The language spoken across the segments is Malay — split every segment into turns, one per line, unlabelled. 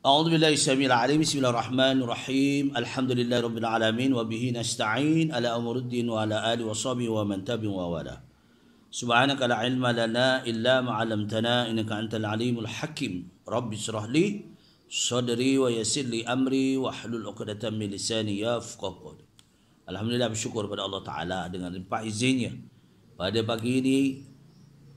أعوذ بالله السميع العليم بسم الله الرحمن الرحيم الحمد لله رب العالمين وبه نستعين على أمور الدين وعلى آله وصحبه ومن تبعهم ووالاه سبحانك لا علم لنا إلا ما علمتنا إنك أنت العليم الحكيم رب اشرح لي صدري ويسر لي أمري واحلل عقدة من lisani yafqahu qawli. Alhamdulillah, bersyukur kepada Allah Ta'ala dengan limpah izinnya pada pagi ini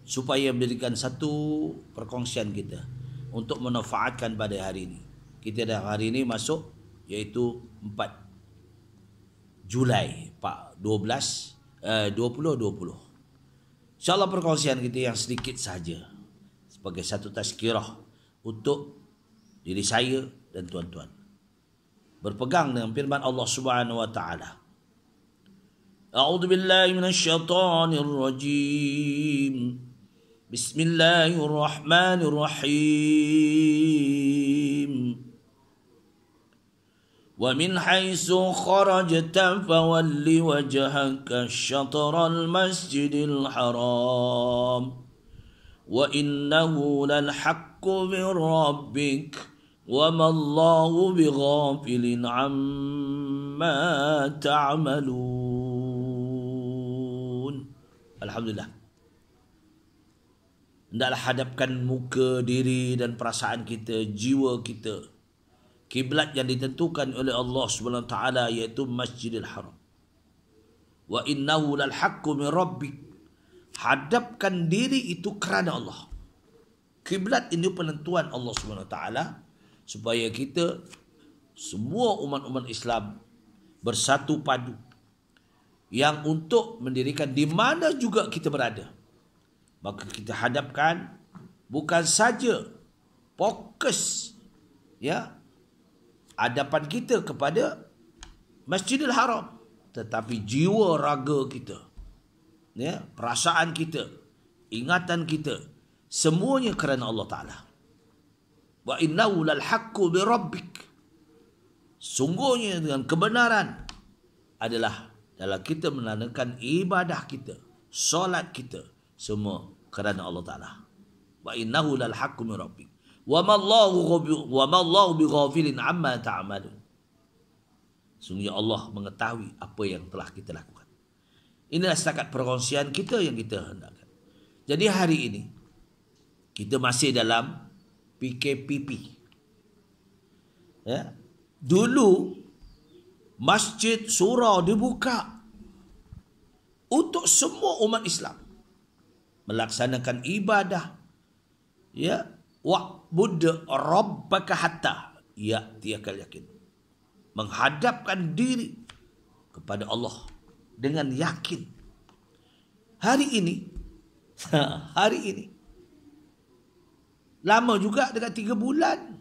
supaya memberikan satu perkongsian kita untuk memanfaatkan pada hari ini. Kita dah hari ini masuk iaitu 4 Julai 2020. InsyaAllah perkongsian kita yang sedikit sahaja sebagai satu tazkirah untuk diri saya dan tuan-tuan. Berpegang dengan firman Allah Subhanahu wa taala. A'udzu billahi minasyaitonir rajim. Bismillahirrahmanirrahim. Wa min haitsu kharajta fawalli wajhaka syatral masjidil haram wa innahu lal haqqu min rabbik wa ma Allahu bighafilin amma ta'malun. Alhamdulillah. Hendaklah hadapkan muka, diri dan perasaan kita, jiwa kita, kiblat yang ditentukan oleh Allah Subhanahu wa taala iaitu Masjidil Haram. Wa innahu lal haqqu min rabbik. Hadapkan diri itu kerana Allah. Kiblat ini penentuan Allah Subhanahu wa taala supaya kita semua umat-umat Islam bersatu padu yang untuk mendirikan di mana juga kita berada. Maka kita hadapkan bukan saja fokus hadapan kita kepada Masjidil Haram, tetapi jiwa raga kita, perasaan kita, ingatan kita, semuanya kerana Allah Ta'ala. Wa innahu lal haqqu bi rabbik. Sungguhnya dengan kebenaran adalah dalam kita menanamkan ibadah kita, solat kita, semua kerana Allah Ta'ala. Wa innahu lal haqqu min rabbik. Wa ma Allahu bighafilin amma ta'malun. Sungguhnya Allah mengetahui apa yang telah kita lakukan. Inilah setakat perkongsian kita yang kita hendakkan. Jadi hari ini kita masih dalam PKPP. Dulu masjid surau dibuka untuk semua umat Islam melaksanakan ibadah, wa'bud rabbaka hatta ya'tiyakal yakin. Menghadapkan diri kepada Allah dengan yakin. Hari ini lama juga, dekat 3 bulan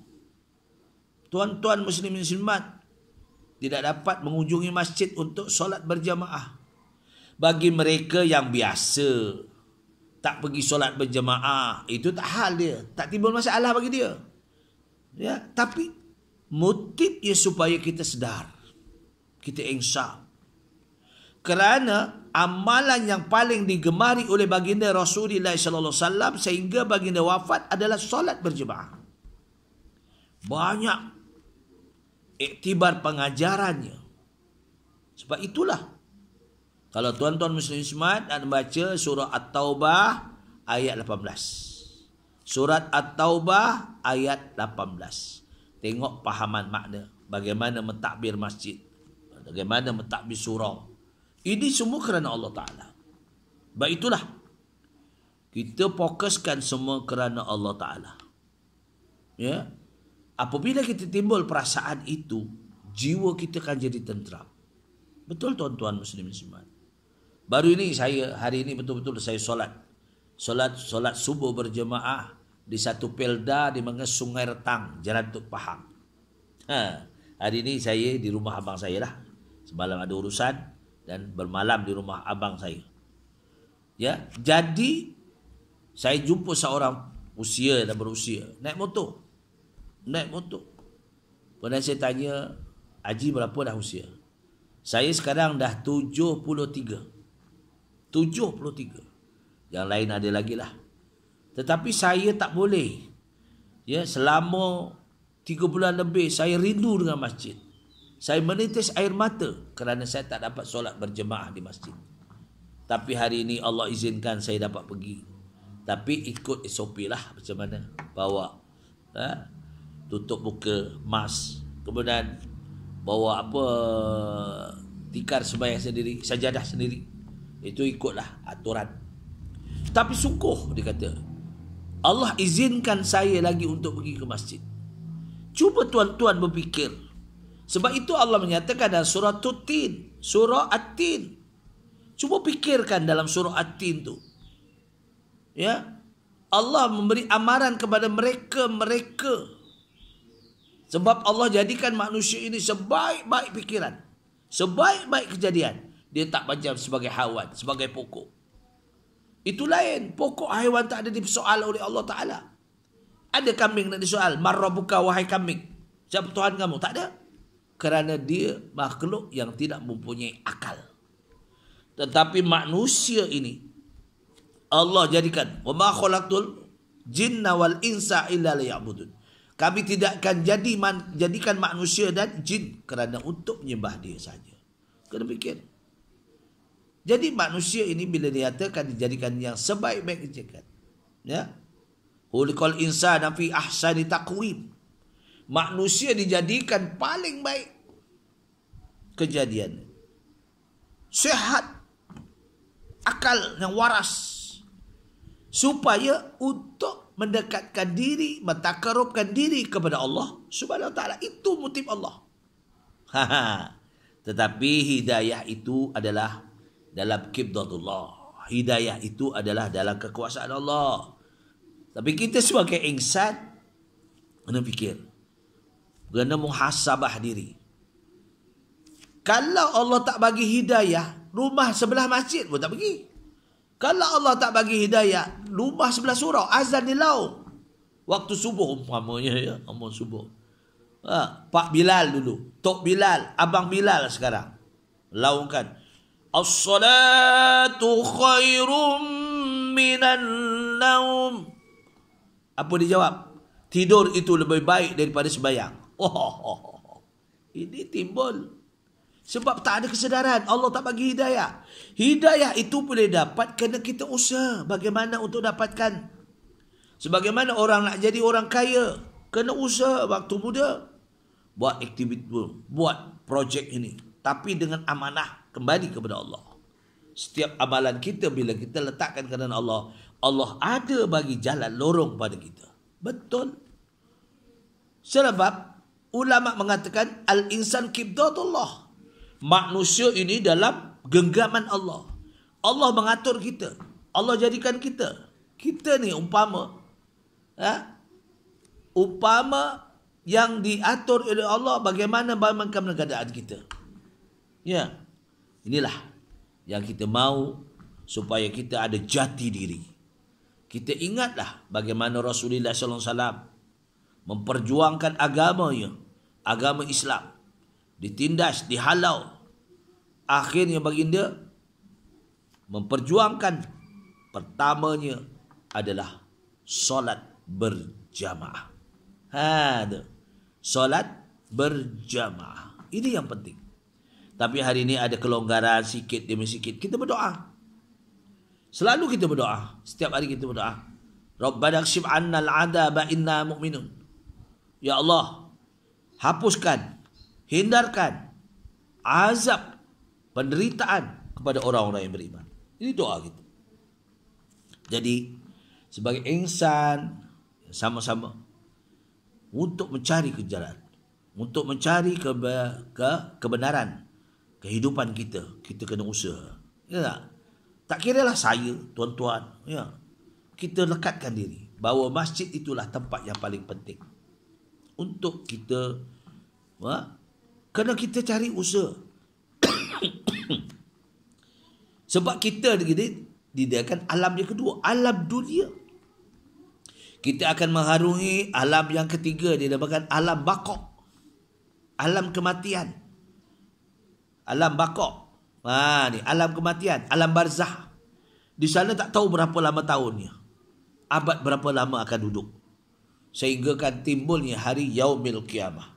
tuan-tuan muslimin muslimat tidak dapat mengunjungi masjid untuk solat berjamaah. Bagi mereka yang biasa tak pergi solat berjamaah, itu tak hal dia, tak timbul masalah bagi dia. Tapi motif dia supaya kita sedar, kita insaf. Kerana amalan yang paling digemari oleh baginda Rasulullah sallallahu alaihi wasallam sehingga baginda wafat adalah solat berjamaah. Banyak iktibar pengajarannya. Sebab itulah kalau tuan-tuan muslim muslimat nak baca surah At-Taubah ayat 18. Surat At-Taubah ayat 18. Tengok pahaman makna. Bagaimana mentadbir masjid. Bagaimana mentadbir surau. Ini semua kerana Allah Ta'ala. Baik itulah. Kita fokuskan semua kerana Allah Ta'ala. Apabila kita timbul perasaan itu, jiwa kita akan jadi tenteram. Betul tuan-tuan muslim muslimat. Baru ini hari ini betul-betul saya solat subuh berjemaah di satu pelda di mana Sungai Retang, Jalan Tuk Pahang. Hari ini saya di rumah abang saya lah. Semalam ada urusan dan bermalam di rumah abang saya. Jadi saya jumpa seorang usia dan berusia naik motor. Kemudian saya tanya, Haji berapa dah usia? Saya sekarang dah 73. Yang lain ada lagi lah. Tetapi saya tak boleh selama 3 bulan lebih saya rindu dengan masjid. Saya menitis air mata kerana saya tak dapat solat berjemaah di masjid. Tapi hari ini Allah izinkan saya dapat pergi. Tapi ikut SOP lah macam mana. Bawa tutup muka, mask. Kemudian bawa tikar sembahyang sendiri, sajadah sendiri. Itu ikutlah aturan. Tapi sungguh dia kata, Allah izinkan saya lagi untuk pergi ke masjid. Cuba tuan-tuan berfikir. Sebab itu Allah menyatakan dalam surah Tin, surah At-Tin. Cuba fikirkan dalam surah At-Tin tu. Ya. Allah memberi amaran kepada mereka. Sebab Allah jadikan manusia ini sebaik-baik fikiran, sebaik-baik kejadian. Dia tak macam sebagai haiwan, sebagai pokok. Itu lain. Pokok haiwan tak ada dipersoal oleh Allah Ta'ala. Ada kambing nak disoal, "Man rabbuka, wahai kambing? Siapa Tuhan kamu?" Tak ada. Kerana dia makhluk yang tidak mempunyai akal. Tetapi manusia ini Allah jadikan, "Wa ma khalaqtul jinna wal insa illa liya'budun." Kami tidak akan jadikan manusia dan jin kerana untuk menyembah dia saja. Kena fikir. Jadi manusia ini bila dinyatakan dijadikan yang sebaik-baik kejadian. Ya. Khuliqal insana fi ahsani taqwim. Manusia dijadikan paling baik kejadian. Sehat, akal yang waras. Supaya untuk mendekatkan diri, mentakarubkan diri kepada Allah Subhanahu wa taala. Itu motif Allah. Tetapi hidayah itu adalah dalam qibdatullah. Hidayah itu adalah dalam kekuasaan Allah. Tapi kita sebagai insan kena fikir, kena muhasabah diri. Kalau Allah tak bagi hidayah, rumah sebelah masjid pun tak pergi. Kalau Allah tak bagi hidayah, rumah sebelah surau, azan di laut. Waktu subuh umpamanya, ya, amun subuh. Pak Bilal dulu, Tok Bilal, Abang Bilal sekarang. Laungkan, "As-salatu khairum minan naum." Apa dia jawab? Tidur itu lebih baik daripada sembahyang. Ini timbul sebab tak ada kesedaran. Allah tak bagi hidayah. Hidayah itu boleh dapat kerana kita usaha. Bagaimana untuk dapatkan? Sebagaimana orang nak jadi orang kaya, kena usaha waktu muda. Buat aktiviti, buat projek ini. Tapi dengan amanah, kembali kepada Allah. Setiap amalan kita bila kita letakkan kerana Allah, Allah ada bagi jalan lorong pada kita. Betul. Sebab ulama mengatakan al-insan qibdatullah. Manusia ini dalam genggaman Allah. Allah mengatur kita. Allah jadikan kita. Kita ni umpama yang diatur oleh Allah, bagaimana keadaan kita. Ya. Inilah yang kita mahu supaya kita ada jati diri. Kita ingatlah bagaimana Rasulullah SAW memperjuangkan agamanya, agama Islam. Ditindas, dihalau. Akhirnya baginda memperjuangkan pertamanya adalah solat berjamaah. Solat berjamaah. Ini yang penting. Tapi hari ini ada kelonggaran sikit demi sikit. Kita berdoa. Selalu kita berdoa. Setiap hari kita berdoa. Rabbana kshif 'anna al-'adaba inna mu'minun. Ya Allah, hapuskan, hindarkan azab, penderitaan kepada orang-orang yang beriman. Ini doa kita. Jadi sebagai insan sama-sama untuk mencari kejalan, untuk mencari kebenaran kehidupan kita kena usaha. Ya tak? Tak kiralah saya, tuan-tuan, ya. Kita lekatkan diri bahawa masjid itulah tempat yang paling penting untuk kita, kena kita cari usaha. Sebab kita didiakan alam yang kedua, alam dunia. Kita akan mengharungi alam yang ketiga, dinamakan alam baqa', alam kematian. Alam baqa', ni alam kematian, alam barzah. Di sana tak tahu berapa lama tahunnya, abad berapa lama akan duduk. sehingga kan timbulnya hari yaumil qiyamah.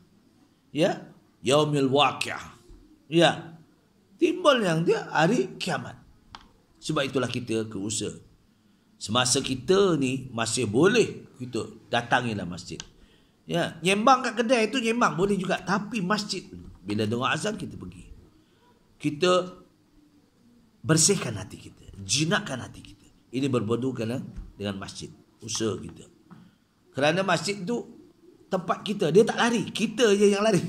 Ya, yaumil waqi'ah. Ya, timbul yang dia hari kiamat. Sebab itulah kita berusaha. Semasa kita ni masih boleh, kita datangilah masjid. Ya, nyembang kat kedai tu nyembang boleh juga, tapi masjid bila dengar azan kita pergi. Kita bersihkan hati kita, jinakkan hati kita. Ini berbodohkan dengan masjid. Usaha kita. Kerana masjid tu tempat kita, dia tak lari, kita je yang lari.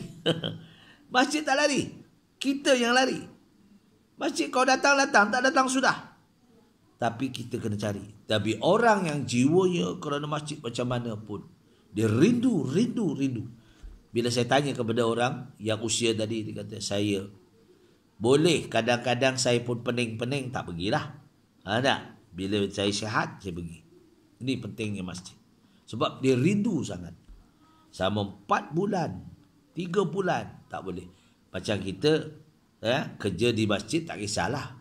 Masjid tak lari, kita yang lari. Masjid kau datang, tak datang sudah. Tapi kita kena cari. Tapi orang yang jiwanya kerana masjid macam mana pun, dia rindu. Bila saya tanya kepada orang yang usia tadi, dia kata, saya boleh kadang-kadang saya pun pening-pening tak pergilah. Tak? Bila saya sihat, saya pergi. Ini pentingnya masjid. Sebab dia rindu sangat. Sama 4 bulan, 3 bulan, tak boleh. Macam kita kerja di masjid tak kisahlah.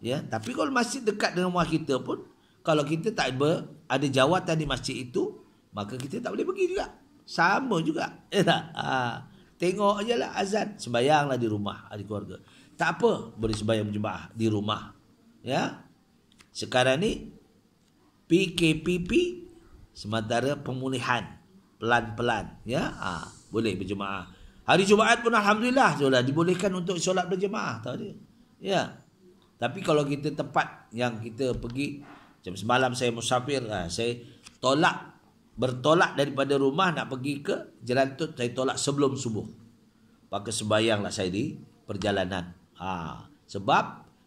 Ya, tapi kalau masjid dekat dengan rumah kita pun, kalau kita tak ada jawatan di masjid itu, maka kita tak boleh pergi juga. Sama juga. Ya tak? Tengok je lah azan. Sembayanglah di rumah, di keluarga. Tak apa, boleh sembayang berjemaah di rumah. Ya. Sekarang ni, PKPP, sementara pemulihan. Pelan-pelan. Ya. Boleh berjemaah. Hari Jumaat pun Alhamdulillah, dibolehkan untuk solat berjemaah. Tahu dia? Ya. Tapi kalau kita tempat yang kita pergi, macam semalam saya musafir, saya bertolak daripada rumah nak pergi ke Jelantut, saya tolak sebelum subuh. Maka sembayanglah saya di perjalanan. Sebab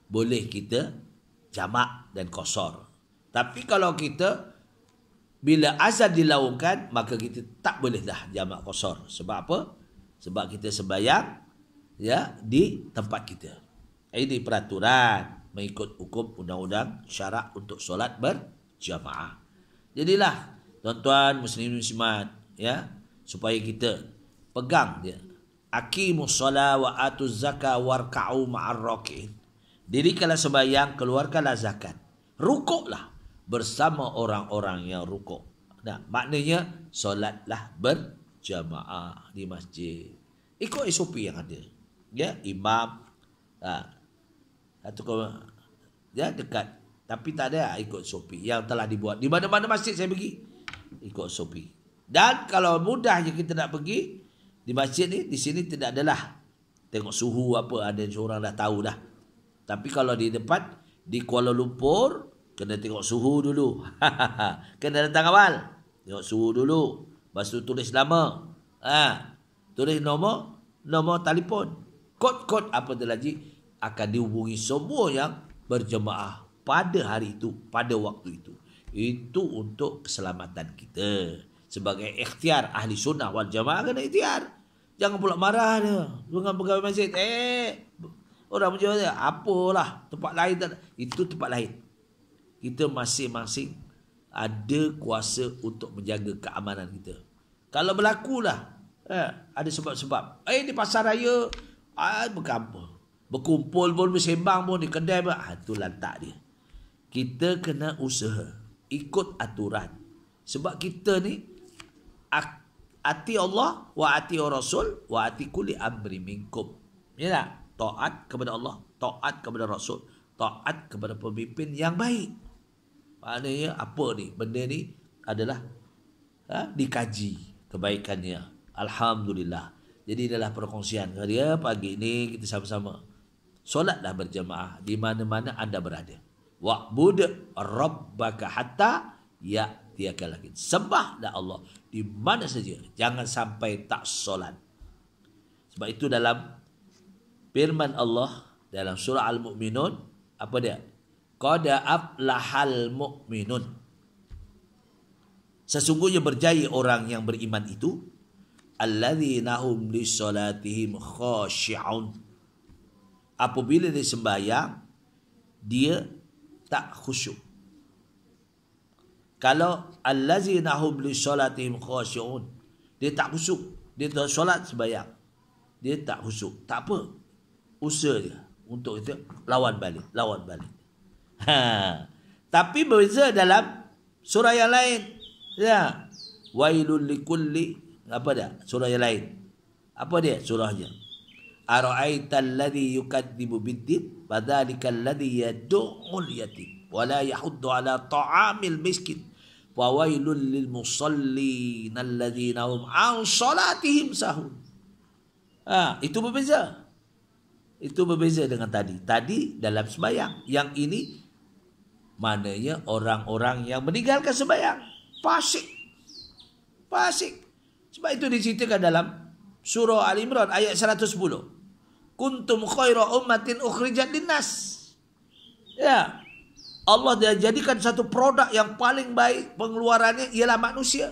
boleh kita jamak dan qasar. Tapi kalau kita bila azan dilaungkan, maka kita tak boleh dah jamak qasar. Sebab apa? Sebab kita sembayang di tempat kita. Ini peraturan mengikut hukum undang-undang syarak untuk solat berjamaah. Jadilah tuan-tuan muslimin muslimat, supaya kita pegang dia. Aqimus shalah wa atuz zakah warka'u ma'ar raki'in. Dirikanlah sembahyang, keluarkanlah zakat. Rukuklah bersama orang-orang yang rukuk. Maknanya solatlah berjamaah di masjid. Ikut SOP yang ada. Ya, imam dekat, tapi tak ada ikut SOP yang telah dibuat. Di mana-mana masjid saya pergi ikut SOP. Dan kalau mudahnya kita nak pergi di masjid ni, di sini tidak adalah tengok suhu apa, ada seorang dah tahu dah. Tapi kalau di tempat di Kuala Lumpur, kena tengok suhu dulu. Kena datang awal, tengok suhu dulu. Lepas tu tulis nama, tulis nombor telefon, kod apa tu lagi, akan dihubungi semua yang berjemaah pada hari itu, pada waktu itu. Itu untuk keselamatan kita. Sebagai ikhtiar ahli sunnah wal jamaah, kena ikhtiar. Jangan pula marah dia dengan pegawai masjid. Orang macam dia, apalah, tempat lain tak ada. Itu tempat lain. Kita masing-masing ada kuasa untuk menjaga keamanan kita. Kalau berlakulah ada sebab-sebab. Di pasar raya, berkumpul pun, bersembang pun di kedai pun, itu lantak dia. Kita kena usaha, ikut aturan. Sebab kita ni ati Allah wa ati Rasul wa ati kulli amri minkum. Ya tak? Taat kepada Allah, taat kepada Rasul, taat kepada pemimpin yang baik. Maknanya apa ni? Benda ni adalah dikaji kebaikannya. Alhamdulillah. Jadi adalah perkongsian dia pagi ini, kita sama-sama solatlah berjamaah di mana-mana anda berada. Wa'bud rabbaka hatta ya'tiyakal yaqin. Sembahlah Allah di mana saja, jangan sampai tak solat. Sebab itu dalam firman Allah dalam surah Al-Mu'minun, apa dia? Qad aflahal mu'minun. Sesungguhnya berjaya orang yang beriman itu, alladzina hum lissalatihim khashi'un. Apabila dia sembahyang, dia tak khusyuk. Kalau alladzina hum lissalatihim khashi'un, dia tak khusyuk, dia tak solat sembahyang, dia tak khusyuk, tak apa, usaha dia untuk kita lawan balik. Tapi berbeza dalam surah yang lain. Wailul likulli, apa dia? Surah yang lain. Apa dia surahnya? Ara'aital ladzi yukadzibu biddin fadzalikal ladzi yad'ul yatim wa la yahuddu ala ta'amil miskin wa wailul lil musallin alladzina hum an salatihim sahun. Itu berbeza. Itu berbeza dengan tadi. Tadi dalam sembahyang, yang ini maknanya orang-orang yang meninggalkan sembahyang, fasik. Sebab itu diceritakan dalam surah Al-Imran ayat 110. Kuntum khaira ummatin ukhrijat linnas. Ya. Allah dah jadikan satu produk yang paling baik pengeluarannya ialah manusia.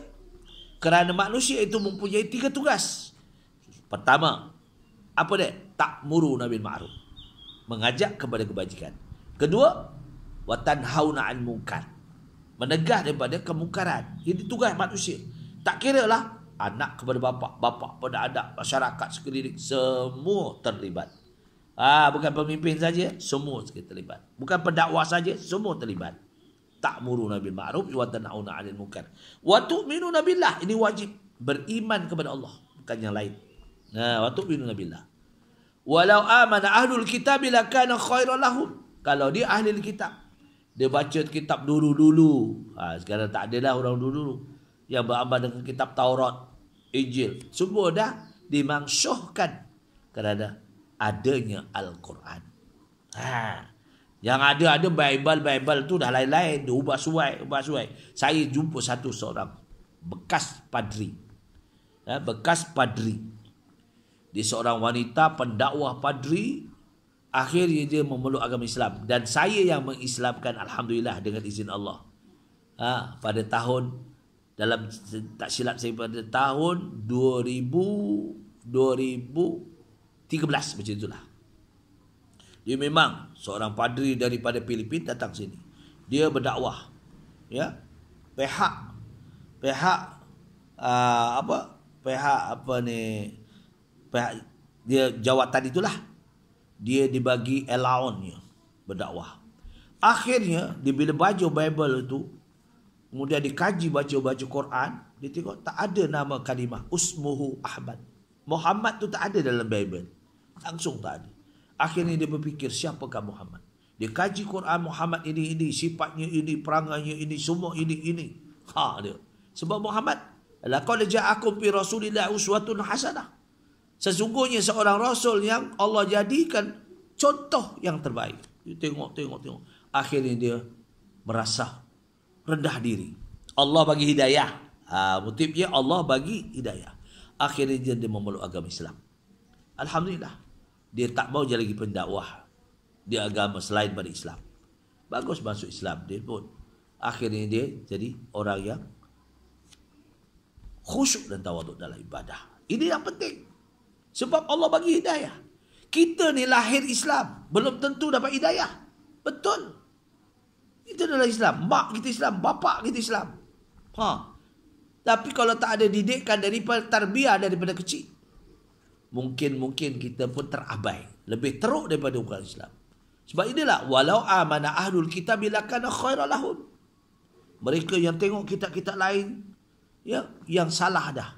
Kerana manusia itu mempunyai 3 tugas. Pertama, apa dia? Ta'muruna bil ma'ruf. Mengajak kepada kebajikan. Kedua, wa tanhauna 'anil munkar. Menegah daripada kemungkaran. Ini tugas manusia. Tak kira lah anak kepada bapa, bapa pada anak, masyarakat sekeliling, semua terlibat. Bukan pemimpin saja, semua terlibat. Bukan pendakwah saja, semua terlibat. Ta'muruna bil ma'ruf wa tanhauna 'anil munkar. Wa tu'minuna billah, ini wajib beriman kepada Allah, bukan yang lain. Wa tu'minuna billah. Walau amana ahlul kitab lakana khairan lahum. Kalau dia ahli kitab, dia baca kitab dulu-dulu. Sekarang tak adalah orang dulu-dulu yang beramal dengan kitab Taurat, Injil. Semua dah dimansuhkan kerana adanya Al-Quran. Yang ada Bible tu dah lain-lain, dia ubah suai. Saya jumpa seorang bekas padri. Dia seorang wanita pendakwah padri. Akhirnya dia memeluk agama Islam. Dan saya yang mengislamkan, alhamdulillah, dengan izin Allah. Pada tahun, dalam tak silap saya, pada tahun 2013 macam itulah. Dia memang seorang padri daripada Filipina datang sini. Dia berdakwah. Ya. Pihak dia jawatan itulah, dia dibagi allowance-nya berdakwah. Akhirnya dia bila baca Bible itu, kemudian dikaji baca Quran, dia tengok tak ada nama kalimah usmuhu Ahmad. Muhammad tu tak ada dalam Bible. Langsung tak ada. Akhirnya dia berfikir, siapakah Muhammad? Dia kaji Quran, Muhammad ini, sifatnya ini, perangainya ini, semua ini. Dia. Sebab Muhammad, laqad ja'akum fi Rasulillah uswatun hasanah. Sesungguhnya seorang rasul yang Allah jadikan contoh yang terbaik. Dia tengok. Akhirnya dia merasa rendah diri. Allah bagi hidayah. Motifnya Allah bagi hidayah. Akhirnya dia memeluk agama Islam. Alhamdulillah. Dia tak mau jadi lagi pendakwah di agama selain pada Islam. Bagus masuk Islam dia pun. Akhirnya dia jadi orang yang khusyuk dan tawaduk dalam ibadah. Ini yang penting. Sebab Allah bagi hidayah. Kita ni lahir Islam, belum tentu dapat hidayah. Betul. Itu adalah Islam. Mak kita Islam, bapa kita Islam. Tapi kalau tak ada didikan daripada tarbiyah daripada kecil, mungkin kita pun terabai, lebih teruk daripada orang Islam. Sebab inilah walau amana ahlul kitab lakana khairan lahum. Mereka yang tengok kitab-kitab lain, ya, yang salah dah.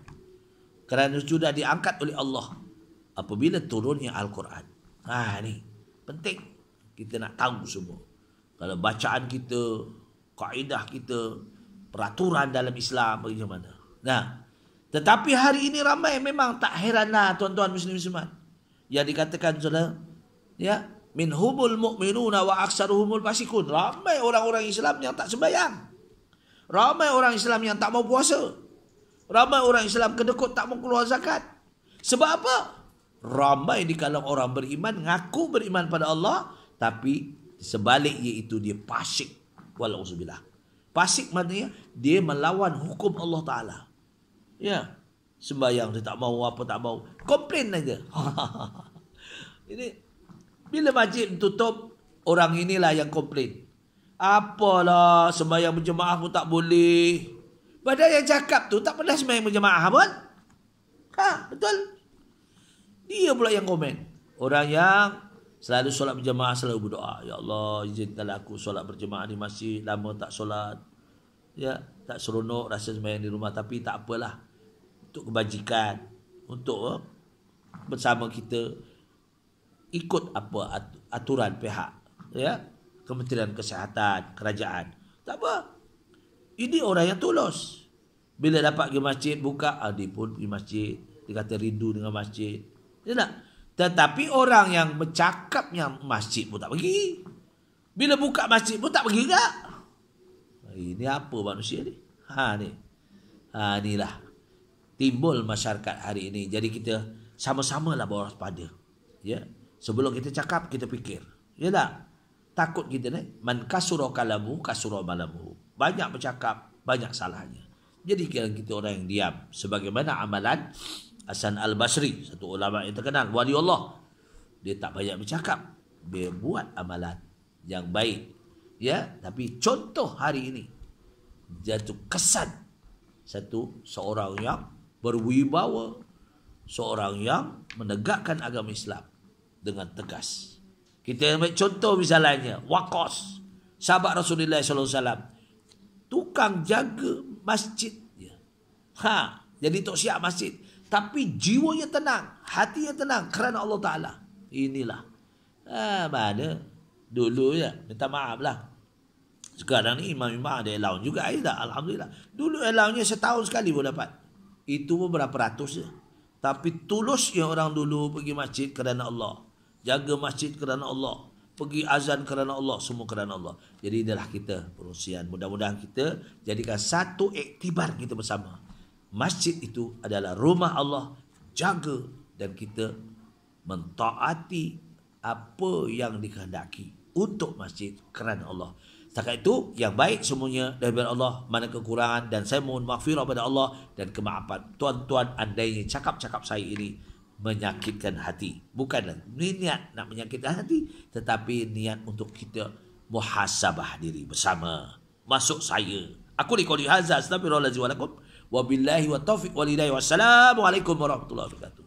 Kerana sudah diangkat oleh Allah apabila turunnya Al-Quran. Ni penting kita nak tahu semua. Kalau bacaan kita, kaedah kita, peraturan dalam Islam bagaimana. Tetapi hari ini ramai, memang tak heranlah tuan-tuan muslim-muslimat, yang dikatakan saudara, ya, minhumul mu'minuna wa aksaruhumul fasikun. Ramai orang-orang Islam yang tak sembahyang. Ramai orang Islam yang tak mau puasa. Ramai orang Islam kedekut tak mau keluar zakat. Sebab apa? Ramai di kalangan orang beriman ngaku beriman pada Allah, tapi sebaliknya itu dia fasik. Walauzubillah. Fasik maknanya dia melawan hukum Allah Ta'ala. Ya. Sembahyang dia tak mau, apa tak mau. Komplain aja. Ini bila masjid tutup, orang inilah yang komplain. Apalah sembahyang berjemaah pun tak boleh. Padahal yang cakap tu tak pernah sembahyang berjemaah pun. Betul. Dia pula yang komen. Orang yang selalu solat berjemaah, selalu berdoa, ya Allah, izinkanlah aku solat berjemaah di masjid, lama tak solat. Ya, tak seronok rasa sembahyang di rumah, tapi tak apalah. Untuk kebajikan, untuk bersama kita ikut apa aturan pihak, ya, Kementerian Kesihatan, kerajaan. Tak apa. Ini orang yang tulus. Bila dapat pergi masjid, buka, dia pun pergi masjid. Dia kata rindu dengan masjid. Ya tak? Tetapi orang yang bercakapnya masjid pun tak pergi. Bila buka masjid pun tak pergi tak? Ini apa manusia ni? Inilah timbul masyarakat hari ini. Jadi kita sama-samalah berwaspada. Ya. Sebelum kita cakap, kita fikir. Ya tak? Takut kita ni. Man kasura kalamu, kasura malamu. Banyak bercakap, banyak salahnya. Jadi kita orang yang diam. Sebagaimana amalan Hasan Al-Basri, satu ulama yang terkenal, wali Allah. Dia tak banyak bercakap. Dia buat amalan yang baik. Ya, tapi contoh hari ini jatuh kesan seorang yang berwibawa, seorang yang menegakkan agama Islam dengan tegas. Kita ambil contoh misalnya Waqqas, sahabat Rasulullah SAW, tukang jaga masjid. Jadi tok siap masjid, tapi jiwanya tenang, hatinya tenang kerana Allah Ta'ala. Inilah mana dulu ya, minta maaf lah. Sekarang ni imam-imam ada allowance juga. Alhamdulillah. Dulu allowance setahun sekali pun dapat. Itu pun berapa ratus je. Tapi tulusnya orang dulu pergi masjid kerana Allah. Jaga masjid kerana Allah. Pergi azan kerana Allah. Semua kerana Allah. Jadi inilah kita perusian. Mudah-mudahan kita jadikan satu iktibar kita bersama. Masjid itu adalah rumah Allah. Jaga dan kita mentaati apa yang dikehendaki untuk masjid kerana Allah. Setakat itu yang baik semuanya daripada Allah, mana kekurangan, dan saya mohon maghfirah pada Allah dan kemaafan. Tuan-tuan, andainya cakap-cakap saya ini menyakitkan hati, bukanlah niat nak menyakitkan hati, tetapi niat untuk kita muhasabah diri bersama. Masuk saya. Aku liqouli hadza astaghfirullahalazim wa lakum wa billahi wa taufiq wal hidayah. Wassalamualaikum warahmatullahi wabarakatuh.